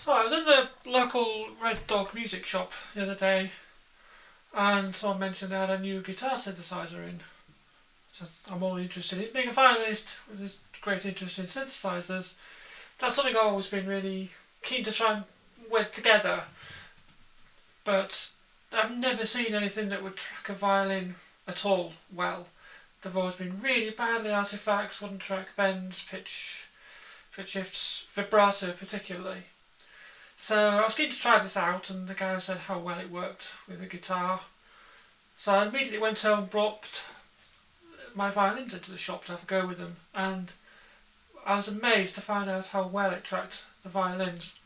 So I was in the local Red Dog music shop the other day, and someone mentioned they had a new guitar synthesizer in. So I'm all interested in being a violinist with this great interest in synthesizers. That's something I've always been really keen to try and wed together, but I've never seen anything that would track a violin at all well. They've always been really badly artifacts, wouldn't track bends, pitch shifts, vibrato particularly. So I was keen to try this out, and the guy said how well it worked with the guitar. So I immediately went home and brought my violins into the shop to have a go with them, and I was amazed to find out how well it tracked the violins.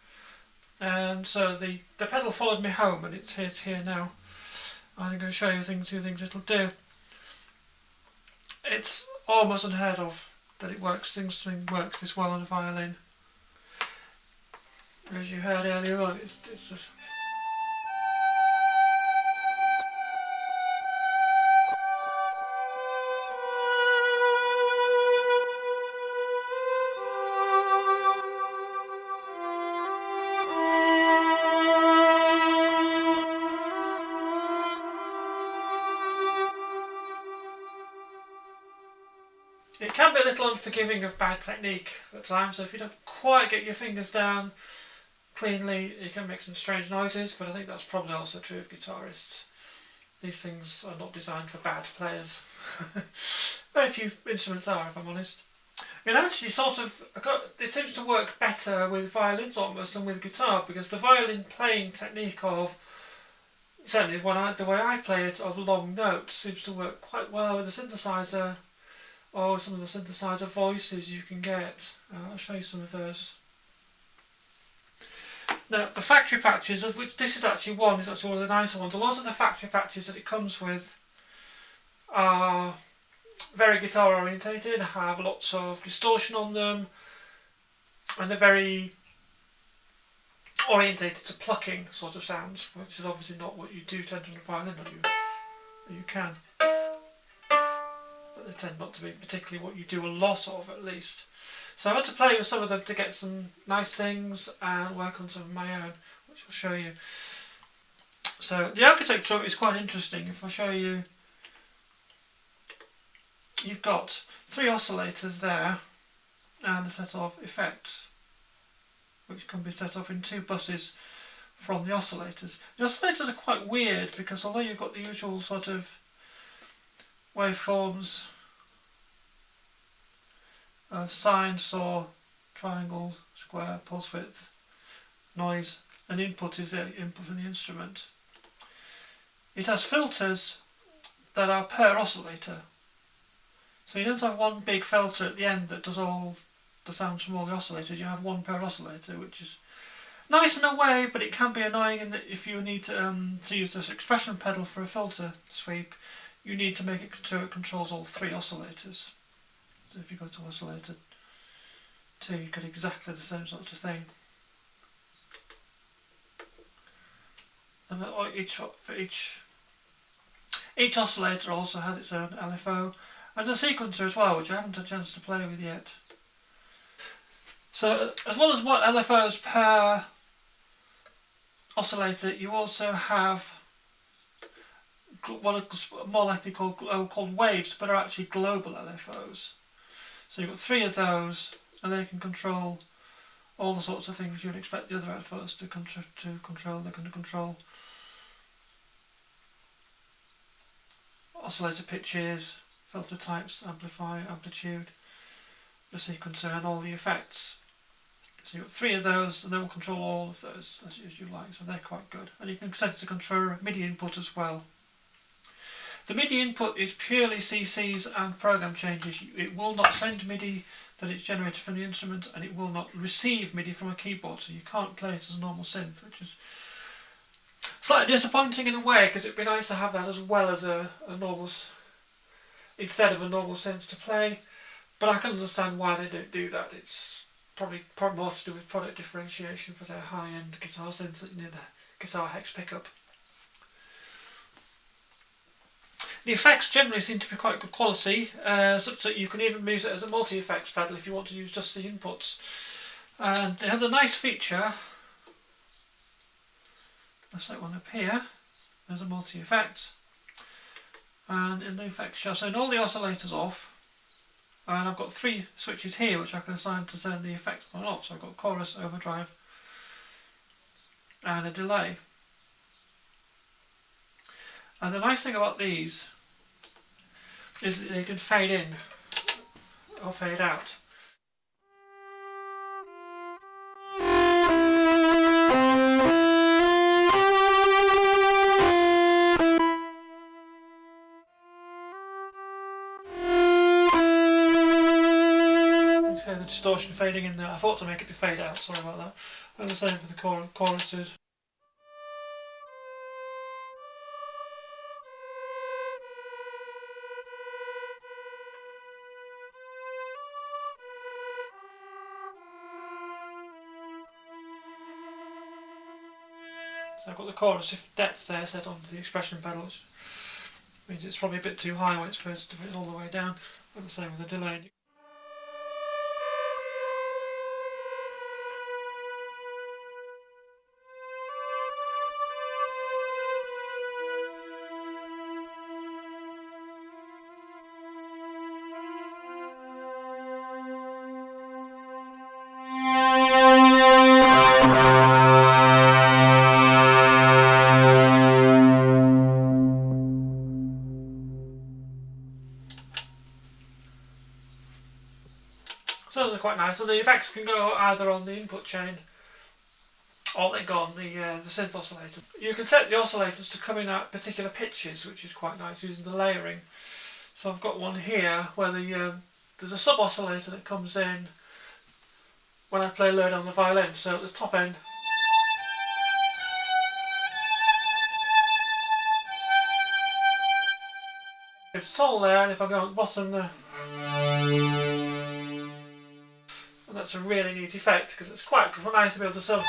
And so the pedal followed me home, and it's here now. I'm going to show you two things it'll do. It's almost unheard of that it works. Things this well on a violin. As you heard earlier on, it's just... It can be a little unforgiving of bad technique at times, so if you don't quite get your fingers down cleanly, you can make some strange noises, but I think that's probably also true of guitarists. These things are not designed for bad players. Very few instruments are, if I'm honest. It actually it seems to work better with violins almost than with guitar, because the violin playing technique of, certainly the way I play it, of long notes seems to work quite well with the synthesizer, or some of the synthesizer voices you can get. I'll show you some of those. Now, the factory patches, of which this is actually one of the nicer ones. A lot of the factory patches that it comes with are very guitar orientated, have lots of distortion on them, and they're very orientated to plucking sort of sounds, which is obviously not what you do tend on a violin, or you can. But they tend not to be particularly what you do a lot of, at least. So I had to play with some of them to get some nice things and work on some of my own, which I'll show you. So the architecture is quite interesting. If I show you, you've got 3 oscillators there and a set of effects, which can be set up in 2 buses from the oscillators. The oscillators are quite weird because although you've got the usual sort of waveforms of sine, saw, triangle, square, pulse width, noise, and input is the input from the instrument. It has filters that are per oscillator. So you don't have one big filter at the end that does all the sounds from all the oscillators. You have one per oscillator, which is nice in a way, but it can be annoying in that if you need to use this expression pedal for a filter sweep, you need to make it so it controls all 3 oscillators. So if you go to oscillator 2, you get exactly the same sort of thing. And each oscillator also has its own LFO, and a sequencer as well, which I haven't had a chance to play with yet. So as well as what LFOs per oscillator, you also have what are more likely called waves, but are actually global LFOs. So you've got 3 of those, and they can control all the sorts of things you'd expect the other LFOs to control. They're going to control oscillator pitches, filter types, amplifier, amplitude, the sequencer, and all the effects. So you've got 3 of those, and they will control all of those as you like, so they're quite good. And you can set it to control Midi input as well. The Midi input is purely CCs and program changes. It will not send MIDI that it's generated from the instrument, and it will not receive MIDI from a keyboard, so you can't play it as a normal synth, which is slightly disappointing in a way, because it'd be nice to have that as well as a normal, instead of a normal synth to play. But I can understand why they don't do that. It's probably more to do with product differentiation for their high-end guitar synths that need the guitar hex pickup. The effects generally seem to be quite good quality, such that you can even use it as a multi-effects pedal if you want to use just the inputs. And it has a nice feature let's set one up here. There's a multi-effect, and in the effects shell, so all the oscillators off, and I've got 3 switches here which I can assign to turn the effect on and off. So I've got chorus, overdrive, and a delay. And the nice thing about these is that they can fade in or fade out. You can hear the distortion fading in there. I thought to make it to fade out, sorry about that. And the same for the choruses. So I've got the chorus depth there set onto the expression pedal, which means it's probably a bit too high when it's first all the way down, and the same with the delay. So those are quite nice, and the effects can go either on the input chain or they go on the synth oscillator. You can set the oscillators to come in at particular pitches, which is quite nice using the layering. So I've got one here where there's a sub oscillator that comes in when I play load on the violin. So at the top end, it's all there, and if I go on the bottom there, and that's a really neat effect because it's quite nice to be able to sort of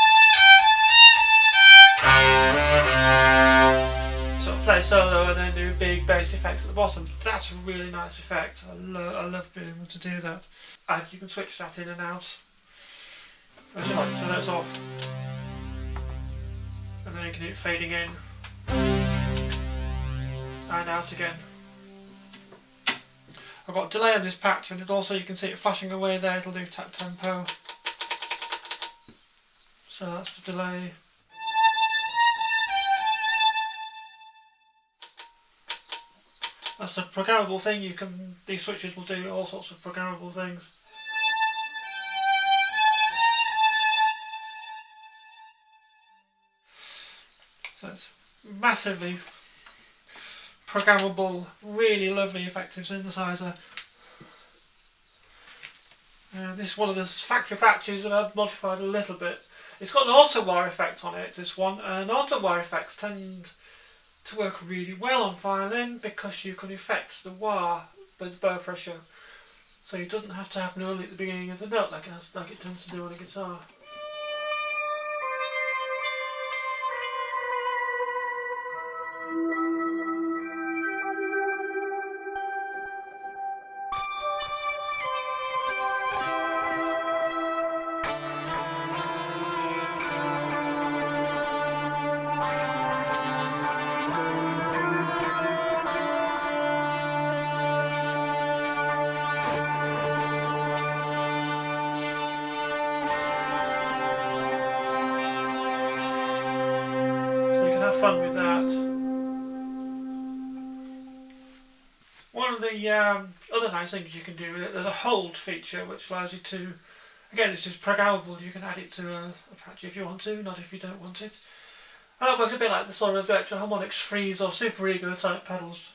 play solo and then do big bass effects at the bottom. That's a really nice effect. I love being able to do that. And you can switch that in and out. So that's off. And then you can do it fading in and out again. I've got delay on this patch, and also you can see it flashing away there. It'll do tap tempo. So that's the delay. That's a programmable thing. These switches will do all sorts of programmable things. So it's massively programmable, really lovely, effective synthesizer. This is one of the factory patches that I've modified a little bit. It's got an auto wire effect on it, this one, and auto wire effects tend to work really well on violin because you can affect the wire with bow pressure, so it doesn't have to happen only at the beginning of the note like it tends to do on a guitar. Fun with that. One of the other nice things you can do, there's a hold feature which allows you to, again it's just programmable, you can add it to a patch if you want to, not if you don't want it. And that works a bit like the sort of Electro Harmonix freeze or super ego type pedals.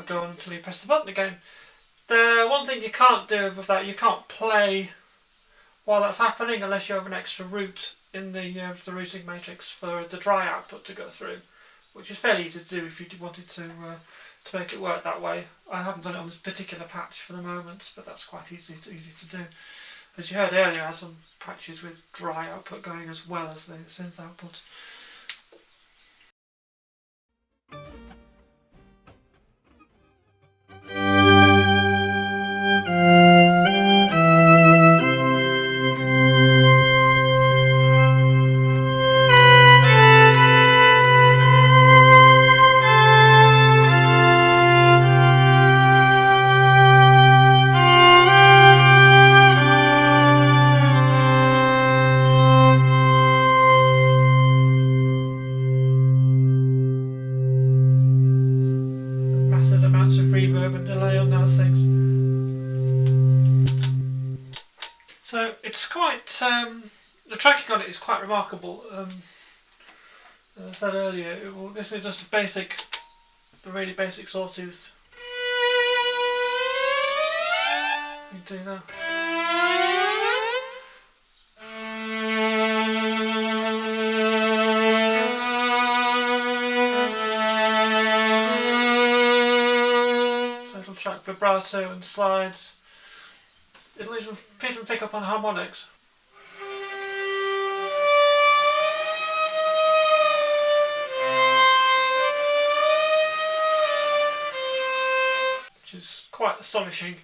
Go on until you press the button again. The one thing you can't do with that, you can't play while that's happening unless you have an extra route in the routing matrix for the dry output to go through, which is fairly easy to do if you wanted to make it work that way. I haven't done it on this particular patch for the moment, but that's quite easy to do. as you heard earlier, it has some patches with dry output going as well as the synth output. Massive amounts of reverb and delay on those things. So it's quite, the tracking on it is quite remarkable. As I said earlier, this is just a really basic sawtooth. You can do that. Total track vibrato and slides. It'll even pick up on harmonics. Which is quite astonishing,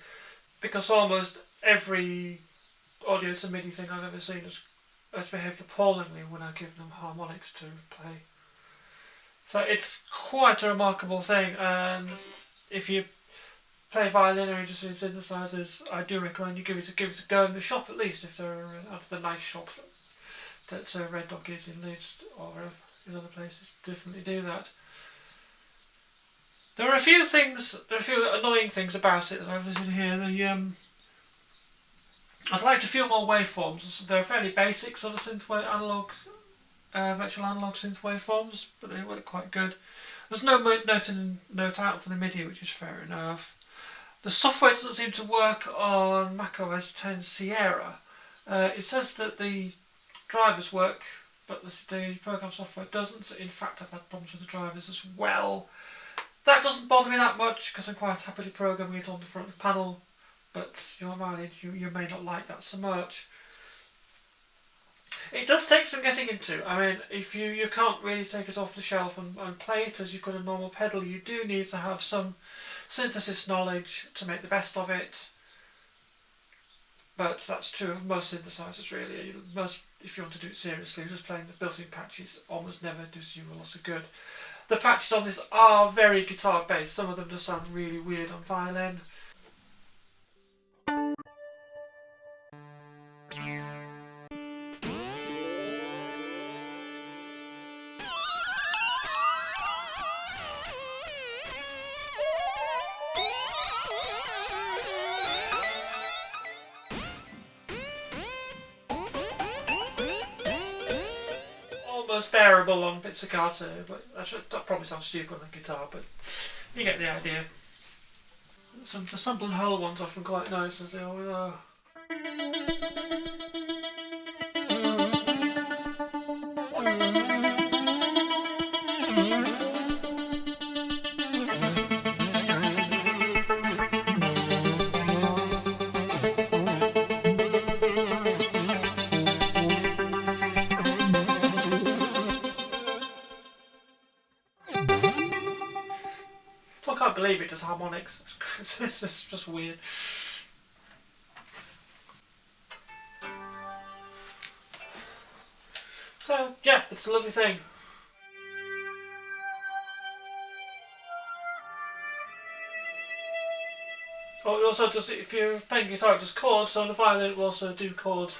because almost every audio to MIDI thing I've ever seen has behaved appallingly when I give them harmonics to play. So it's quite a remarkable thing, and if you play violin or interested in synthesizers, I do recommend you give it a go in the shop, at least if they're at the nice shop that Red Dog is in Leeds or in other places. Definitely do that. There are a few annoying things about it that I've listed here. I'd like a few more waveforms. They're fairly basic sort of virtual analog synth waveforms, but they work quite good. There's no note in and note out for the MIDI, which is fair enough. The software doesn't seem to work on macOS 10 Sierra. It says that the drivers work, but the program software doesn't. In fact, I've had problems with the drivers as well. That doesn't bother me that much, because I'm quite happily programming it on the front panel, but your mileage, you may not like that so much. It does take some getting into. I mean, if you can't really take it off the shelf and play it as you could a normal pedal, you do need to have some synthesis knowledge to make the best of it. But that's true of most synthesizers, really. If you want to do it seriously, just playing the built-in patches almost never does you a lot of good. The patches on this are very guitar-based. Some of them just sound really weird on violin. Almost bearable on pizzicato, but that probably sounds stupid on guitar, but you get the idea. The sample and hold ones are often quite nice, as they always are. I can't believe it does harmonics. It's just weird. So yeah, it's a lovely thing. Oh, it also does, if you're playing guitar, it does chords, so on the violin it will also do chords.